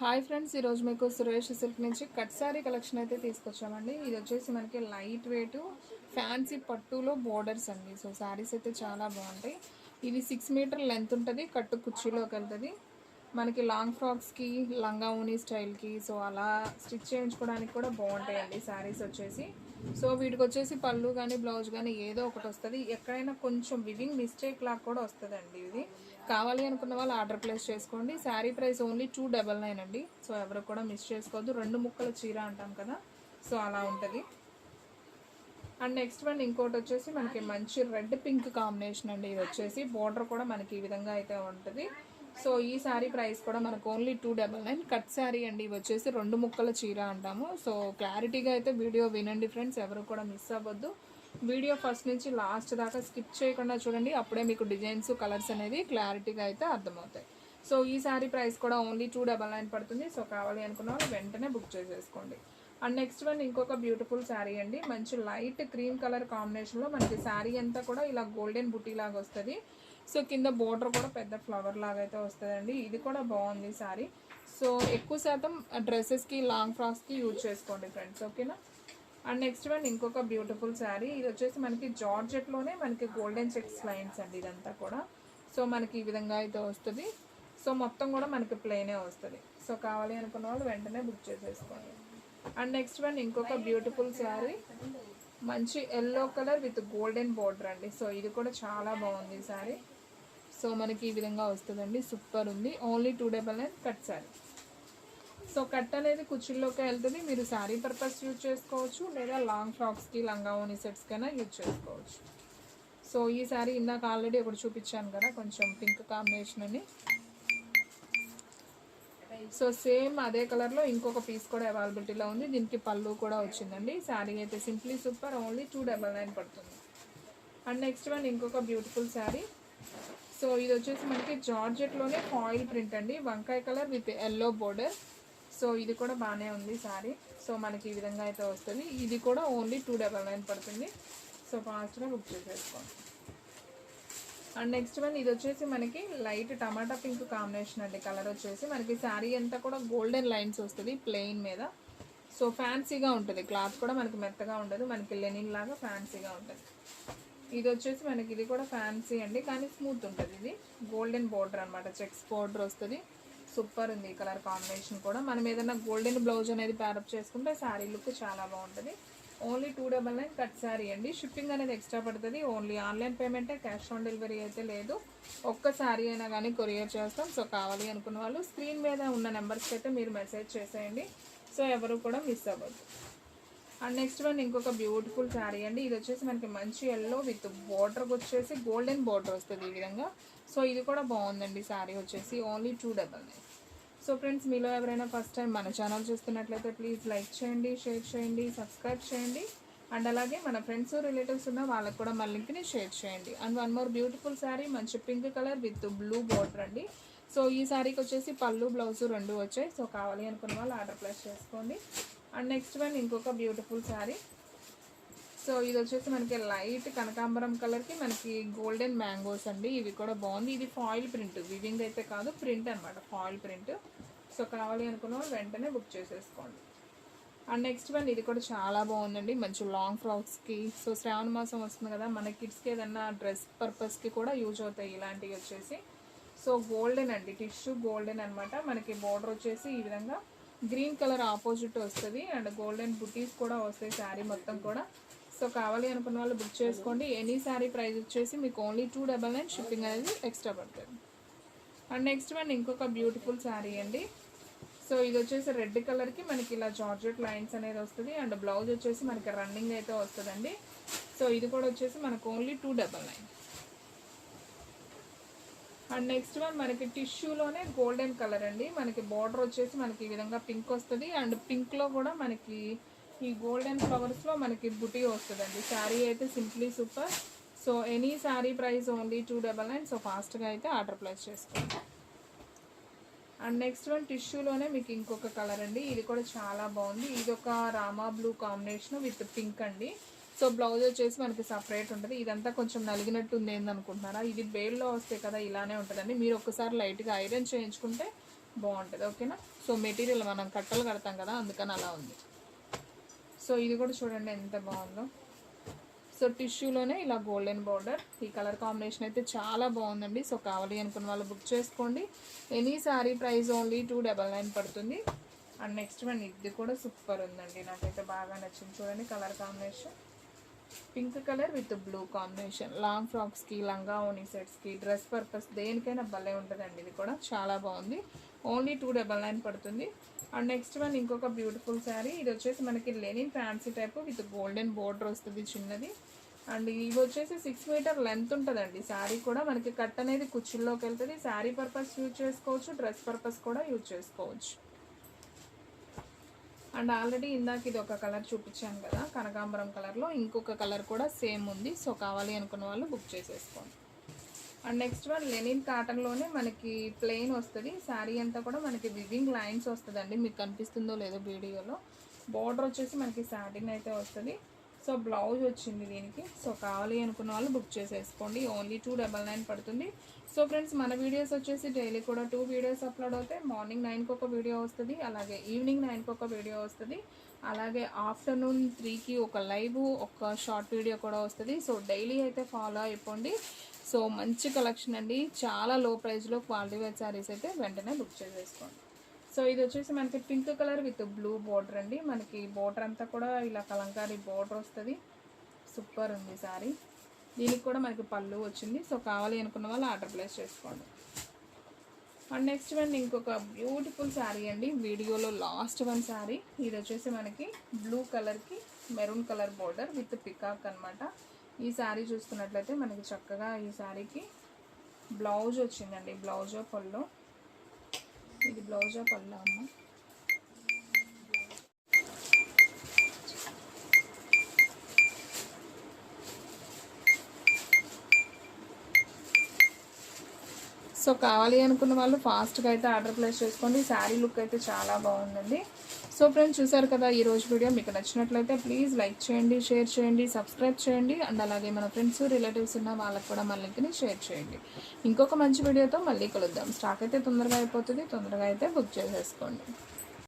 Hi friends, ఈరోజు మీకు Suresh silk నుంచి కట్ శారీ కలెక్షన్ అయితే తీసుకొచ్చామండి. ఇది వచ్చేసి మనకి లైట్ వెయిట్ ఫ్యాన్సీ పట్టులో బోర్డర్స్ అండి. సో శారీస్ అయితే చాలా బాగుంటాయి. ఇది 6 మీటర్ లెంత్ ఉంటుంది, కట్టు కుర్చీలోకి వెళ్తుంది. మనకి లాంగ్ ఫ్రాక్స్కి, లంగా ఊని స్టైల్కి సో అలా స్టిచ్ చేయించుకోవడానికి కూడా బాగుంటాయండి శారీస్ వచ్చేసి. సో వీటికి వచ్చేసి పళ్ళు కానీ బ్లౌజ్ కానీ ఏదో ఒకటి వస్తుంది. ఎక్కడైనా కొంచెం వివింగ్ మిస్టేక్ లాగా కూడా వస్తుందండి. ఇది కావాలి అనుకున్న వాళ్ళు ఆర్డర్ ప్లేస్ చేసుకోండి. శారీ ప్రైస్ ఓన్లీ 299 అండి. సో ఎవరు కూడా మిస్ చేసుకోవద్దు. 2 ముక్కల చీర అంటాం కదా, సో అలా ఉంటుంది. అండ్ నెక్స్ట్ వన్ ఇంకోటి వచ్చేసి మనకి మంచి రెడ్ పింక్ కాంబినేషన్ అండి. ఇది వచ్చేసి బోర్డర్ కూడా మనకి ఈ విధంగా అయితే ఉంటుంది. సో ఈ శారీ ప్రైస్ కూడా మనకు ఓన్లీ 299. కట్ శారీ అండి. ఇవి వచ్చేసి 2 ముక్కల చీర అంటాము. సో క్లారిటీగా అయితే వీడియో వినండి ఫ్రెండ్స్, ఎవరు కూడా మిస్ అవ్వద్దు. వీడియో ఫస్ట్ నుంచి లాస్ట్ దాకా స్కిప్ చేయకుండా చూడండి, అప్పుడే మీకు డిజైన్స్ కలర్స్ అనేవి క్లారిటీగా అయితే అర్థమవుతాయి. సో ఈ శారీ ప్రైస్ కూడా ఓన్లీ 299 పడుతుంది. సో కావాలి అనుకున్న వాళ్ళు వెంటనే బుక్ చేసేసుకోండి. అండ్ నెక్స్ట్ వన్ ఇంకొక బ్యూటిఫుల్ శారీ అండి. మంచి లైట్ క్రీమ్ కలర్ కాంబినేషన్లో మనకి శారీ అంతా కూడా ఇలా గోల్డెన్ బుటీ లాగా వస్తుంది. సో కింద బోర్డర్ కూడా పెద్ద ఫ్లవర్ లాగా అయితే వస్తుందండి. ఇది కూడా బాగుంది శారీ. సో ఎక్కువ శాతం డ్రెస్సెస్కి, లాంగ్ ఫ్రాక్స్కి యూజ్ చేసుకోండి ఫ్రెండ్స్, ఓకేనా. అండ్ నెక్స్ట్ వన్ ఇంకొక బ్యూటిఫుల్ శారీ. ఇది వచ్చేసి మనకి జార్జెట్లోనే మనకి గోల్డెన్ చెక్స్ లైన్స్ అండి ఇదంతా కూడా. సో మనకి ఈ విధంగా అయితే వస్తుంది. సో మొత్తం కూడా మనకి ప్లెయినే వస్తుంది. సో కావాలి అనుకున్న వాళ్ళు వెంటనే బుక్ చేసేసుకోండి. అండ్ నెక్స్ట్ వన్ ఇంకొక బ్యూటిఫుల్ శారీ, మంచి yellow colour with golden border అండి. సో ఇది కూడా చాలా బాగుంది శారీ. సో మనకి ఈ విధంగా వస్తుందండి, సూపర్ ఉంది. Only 299 cut sari. So cut అనేది కుర్చీల్లోకి వెళ్తుంది. మీరు శారీ పర్పస్ యూజ్ చేసుకోవచ్చు, లేదా లాంగ్ ఫ్రాక్స్కి, లంగా ఓని సెట్స్కైనా యూజ్ చేసుకోవచ్చు. సో ఈ శారీ ఇందాక ఆల్రెడీ ఒకటి చూపించాను కదా, కొంచెం పింక్ కాంబినేషన్ అని. సో సేమ్ అదే కలర్లో ఇంకొక పీస్ కూడా అవైలబిలిటీలో ఉంది. దీనికి పళ్ళు కూడా వచ్చిందండి. శారీ అయితే సింప్లీ సూపర్, ఓన్లీ 299 పడుతుంది. అండ్ నెక్స్ట్ వన్ ఇంకొక బ్యూటిఫుల్ శారీ. సో ఇది వచ్చేసి మనకి జార్జెట్లోనే ఫాయిల్ ప్రింట్ అండి, వంకాయ colour with yellow border. So ఇది కూడా బాగానే ఉంది శారీ. సో మనకి ఈ విధంగా అయితే వస్తుంది. ఇది కూడా ఓన్లీ 299 పడుతుంది. సో ఫాస్ట్గా బుక్ చేసేసుకోండి. అండ్ నెక్స్ట్ వన్ ఇది వచ్చేసి మనకి లైట్ టమాటా పింక్ కాంబినేషన్ అండి. కలర్ వచ్చేసి మనకి శారీ అంతా కూడా గోల్డెన్ లైన్స్ వస్తుంది ప్లెయిన్ మీద. సో ఫ్యాన్సీగా ఉంటుంది, క్లాత్ కూడా మనకి మెత్తగా ఉండదు, మనకి లెనిన్ లాగా ఫ్యాన్సీగా ఉంటుంది. ఇది వచ్చేసి మనకి ఇది కూడా ఫ్యాన్సీ అండి, కానీ స్మూత్ ఉంటుంది. ఇది గోల్డెన్ బోర్డర్ అనమాట, చెక్స్ బోర్డర్ వస్తుంది. సూపర్ ఉంది ఈ కలర్ కాంబినేషన్ కూడా. మనం ఏదైనా గోల్డెన్ బ్లౌజ్ అనేది ప్యారప్ చేసుకుంటే శారీ లుక్ చాలా బాగుంటుంది. ఓన్లీ 299 కట్ శారీ అండి. షిప్పింగ్ అనేది ఎక్స్ట్రా పడుతుంది. ఓన్లీ ఆన్లైన్ పేమెంటే, క్యాష్ ఆన్ డెలివరీ అయితే లేదు. ఒక్క శారీ అయినా కానీ కొరియర్ చేస్తాం. సో కావాలి అనుకున్న వాళ్ళు స్క్రీన్ మీద ఉన్న నెంబర్స్కి అయితే మీరు మెసేజ్ చేసేయండి. సో ఎవరు కూడా మిస్ అవ్వద్దు. అండ్ నెక్స్ట్ వన్ ఇంకొక బ్యూటిఫుల్ శారీ అండి. ఇది వచ్చేసి మనకి మంచి ఎల్లో విత్ బోర్డర్కి వచ్చేసి గోల్డెన్ బోర్డర్ వస్తుంది ఈ విధంగా. సో ఇది కూడా బాగుందండి శారీ వచ్చేసి. ఓన్లీ 299. సో ఫ్రెండ్స్, మీలో ఎవరైనా ఫస్ట్ టైం మన ఛానల్ చూస్తున్నట్లయితే ప్లీజ్ లైక్ చేయండి, షేర్ చేయండి, సబ్స్క్రైబ్ చేయండి. అండ్ అలాగే మన ఫ్రెండ్స్, రిలేటివ్స్ ఉన్న వాళ్ళకి కూడా మన లింక్ని షేర్ చేయండి. And one more beautiful sari, మంచి pink colour with blue border అండి. సో ఈ శారీకి వచ్చేసి పళ్ళు బ్లౌజ్ 2 వచ్చాయి. సో కావాలి అనుకున్న వాళ్ళు ఆర్డర్ ప్లేస్ చేసుకోండి. అండ్ నెక్స్ట్ వన్ ఇంకొక బ్యూటిఫుల్ శారీ. సో ఇది వచ్చేసి మనకి లైట్ కనకాంబరం కలర్కి మనకి గోల్డెన్ మ్యాంగోస్ అండి. ఇవి కూడా బాగుంది. ఇది ఫాయిల్ ప్రింట్, వివింగ్ అయితే కాదు, ప్రింట్ అనమాట, ఫాయిల్ ప్రింట్. సో కావాలి అనుకున్న వాళ్ళు వెంటనే బుక్ చేసేసుకోండి. అండ్ నెక్స్ట్ వన్ ఇది కూడా చాలా బాగుందండి, మంచి లాంగ్ ఫ్రాక్స్కి. సో శ్రావణ మాసం వస్తుంది కదా, మన కిడ్స్కి ఏదన్నా డ్రెస్ పర్పస్కి కూడా యూజ్ అవుతాయి ఇలాంటివి వచ్చేసి. సో గోల్డెన్ అండి, టిష్యూ గోల్డెన్ అనమాట. మనకి బోర్డర్ వచ్చేసి ఈ విధంగా గ్రీన్ కలర్ ఆపోజిట్ వస్తుంది. అండ్ గోల్డెన్ బుటీస్ కూడా వస్తాయి శారీ మొత్తం కూడా. సో కావాలి అనుకున్న వాళ్ళు బుక్ చేసుకోండి. ఎనీ శారీ ప్రైస్ వచ్చేసి మీకు ఓన్లీ 299, షిప్పింగ్ అనేది ఎక్స్ట్రా పడుతుంది. అండ్ నెక్స్ట్ వన్ ఇంకొక బ్యూటిఫుల్ శారీ అండి. సో ఇది వచ్చేసి రెడ్ కలర్కి మనకి ఇలా జార్జెట్ లైన్స్ అనేది వస్తుంది. అండ్ బ్లౌజ్ వచ్చేసి మనకి రన్నింగ్ అయితే వస్తుందండి. సో ఇది కూడా వచ్చేసి మనకు ఓన్లీ 299. అండ్ నెక్స్ట్ వన్ మనకి టిష్యూలోనే గోల్డెన్ కలర్ అండి. మనకి బార్డర్ వచ్చేసి మనకి ఈ విధంగా పింక్ వస్తుంది. అండ్ పింక్లో కూడా మనకి ఈ గోల్డెన్ ఫ్లవర్స్లో మనకి బుటీ వస్తుందండి. శారీ అయితే simply super. So any sari price only 299. So ఫాస్ట్గా అయితే ఆర్డర్ ప్లేస్ చేసుకోండి. అండ్ నెక్స్ట్ వన్ టిష్యూలోనే మీకు ఇంకొక కలర్ అండి. ఇది కూడా చాలా బాగుంది. ఇది ఒక Rama blue combination with pink అండి. సో బ్లౌజ్ వచ్చేసి మనకి సపరేట్ ఉంటుంది. ఇదంతా కొంచెం నలిగినట్టు ఉంది ఏందనుకుంటున్నారా, ఇది బేల్లో వస్తే కదా ఇలానే ఉంటుందండి. మీరు ఒక్కసారి లైట్గా ఐరన్ చేయించుకుంటే బాగుంటుంది. ఓకేనా. సో మెటీరియల్ మనం కట్టలు కడతాం కదా, అందుకని అలా ఉంది. సో ఇది కూడా చూడండి ఎంత బాగుందో. సో టిష్యూలోనే ఇలా గోల్డెన్ బార్డర్, ఈ కలర్ కాంబినేషన్ అయితే చాలా బాగుందండి. సో కావాలి అనుకున్న వాళ్ళు బుక్ చేసుకోండి. ఎనీ శారీ ప్రైస్ ఓన్లీ 299 పడుతుంది. అండ్ నెక్స్ట్ వన్ ఇది కూడా సూపర్ ఉందండి, నాకైతే బాగా నచ్చింది. చూడండి colour combination, pink colour with blue combination. Long ఫ్రాక్స్కి, లంగా ఓనీ సెట్స్కి, డ్రెస్ పర్పస్ దేనికైనా భలే ఉంటుందండి. ఇది కూడా చాలా బాగుంది. ఓన్లీ 299 పడుతుంది. అండ్ నెక్స్ట్ వన్ ఇంకొక బ్యూటిఫుల్ శారీ. ఇది వచ్చేసి మనకి Lenin fancy type with golden border వస్తుంది చిన్నది. అండ్ ఇవి వచ్చేసి 6 మీటర్ లెంత్ ఉంటుందండి. శారీ కూడా మనకి కట్ అనేది కుచ్చుల్లోకి వెళ్తుంది. శారీ పర్పస్ యూజ్ చేసుకోవచ్చు, డ్రెస్ పర్పస్ కూడా యూజ్ చేసుకోవచ్చు. అండ్ ఆల్రెడీ ఇందాక ఇది ఒక కలర్ చూపించాను కదా, కనకాంబరం కలర్లో ఇంకొక కలర్ కూడా సేమ్ ఉంది. సో కావాలి అనుకున్న వాళ్ళు బుక్ చేసేసుకోండి. అండ్ నెక్స్ట్ వన్ లెనిన్ కాటన్లోనే మనకి ప్లెయిన్ వస్తుంది. శారీ అంతా కూడా మనకి వివింగ్ లైన్స్ వస్తుందండి, మీకు కనిపిస్తుందో లేదో వీడియోలో. బార్డర్ వచ్చేసి మనకి సాటిన్ అయితే వస్తుంది. సో బ్లౌజ్ వచ్చింది దీనికి. సో కావాలి అనుకున్న వాళ్ళు బుక్ చేసేసుకోండి. ఓన్లీ 299 పడుతుంది. సో ఫ్రెండ్స్, మన వీడియోస్ వచ్చేసి డైలీ కూడా 2 వీడియోస్ అప్లోడ్ అవుతాయి. మార్నింగ్ 9కి ఒక వీడియో వస్తుంది, అలాగే ఈవినింగ్ 9కి ఒక వీడియో వస్తుంది, అలాగే ఆఫ్టర్నూన్ 3కి ఒక లైవ్, ఒక షార్ట్ వీడియో కూడా వస్తుంది. సో డైలీ అయితే ఫాలో అయిపోండి. సో మంచి కలెక్షన్ అండి, చాలా లో ప్రైస్లో క్వాలిటీ వేర్ శారీస్ అయితే వెంటనే బుక్ చేసేసుకోండి. సో ఇది వచ్చేసి మనకి pink colour with blue border అండి. మనకి బోర్డర్ అంతా కూడా ఇలా కలంకారీ బోర్డర్ వస్తుంది. సూపర్ ఉంది శారీ. దీనికి కూడా మనకి పళ్ళు వచ్చింది. సో కావాలి అనుకున్న వాళ్ళు ఆర్డర్ ప్లేస్ చేసుకోండి. అండ్ నెక్స్ట్ వన్ ఇంకొక బ్యూటిఫుల్ శారీ అండి, వీడియోలో లాస్ట్ వన్ శారీ. ఇది వచ్చేసి మనకి బ్లూ కలర్కి maroon colour border with peacock అనమాట. ఈ శారీ చూసుకున్నట్లయితే మనకి చక్కగా ఈ శారీకి బ్లౌజ్ వచ్చిందండి. బ్లౌజో పళ్ళు, ఇది బ్లౌజో పళ్ళు అమ్మ. సో కావాలి అనుకున్న వాళ్ళు ఫాస్ట్గా అయితే ఆర్డర్ ప్లేస్ చేసుకోండి. శారీ లుక్ అయితే చాలా బాగుందండి. సో ఫ్రెండ్స్, చూసారు కదా ఈరోజు వీడియో. మీకు నచ్చినట్లయితే ప్లీజ్ లైక్ చేయండి, షేర్ చేయండి, సబ్స్క్రైబ్ చేయండి. అండ్ అలాగే మన ఫ్రెండ్స్, రిలేటివ్స్ ఉన్న వాళ్ళకి కూడా మన లింక్ని షేర్ చేయండి. ఇంకొక మంచి వీడియోతో మళ్ళీ కలుద్దాం. స్టాక్ అయితే తొందరగా అయిపోతుంది, తొందరగా అయితే బుక్ చేసేసుకోండి.